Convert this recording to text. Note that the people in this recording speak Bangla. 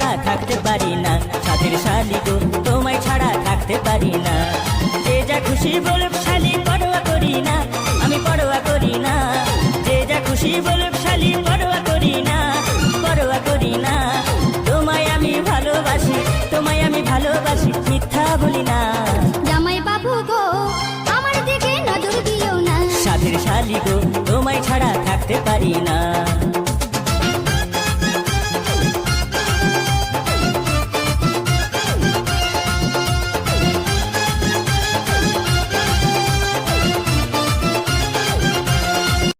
ছাড়া থাকতে পারি না। সাধের শালি গো তোমায় ছাড়া থাকতে পারি না। যে যা খুশি বলুক শালি পরোয়া করি না, আমি পরোয়া করি না। যে যা খুশি বলুক শালি পরোয়া করি না, পরোয়া করি না। তোমায় আমি ভালোবাসি, তোমায় আমি ভালোবাসি, মিথ্যা বলি না। জামাই বাবু গো আমার দিকে নজর দিও না। সাধের শালি গো তোমায় ছাড়া থাকতে পারি না।